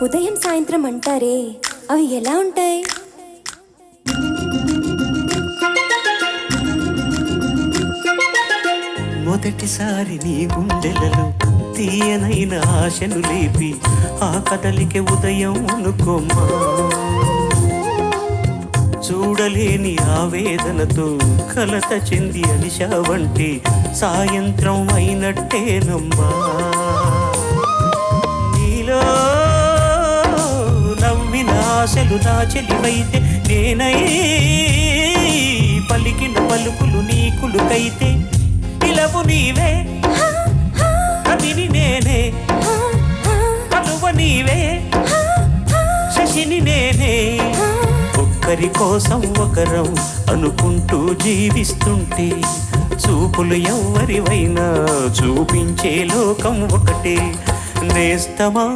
ఉదయం సాయంత్రం అంటారే అవి ఎలా ఉంటాయి? మొదటిసారి నీ గుండెలలో తీయనైన ఆశను లేపి ఆ కదలికే ఉదయం అనుకోమ్మా. చూడలేని ఆవేదనతో కలత చెంది అలిశావంటే సాయంత్రం అయినట్టేనమ్మా. నీలో నవ్విన ఆశలు నా చెలివైతే నేనై పలికిన పలుకులు నీ కులుకైతే ఇలవు నీవే కవిని నేనే కలువ నీవే శశిని నేనే. ఒక్కరి కోసం ఒకరం అనుకుంటూ జీవిస్తుంటే చూపులు ఎవరివైనా చూపించే లోకం ఒకటే నేస్తమా.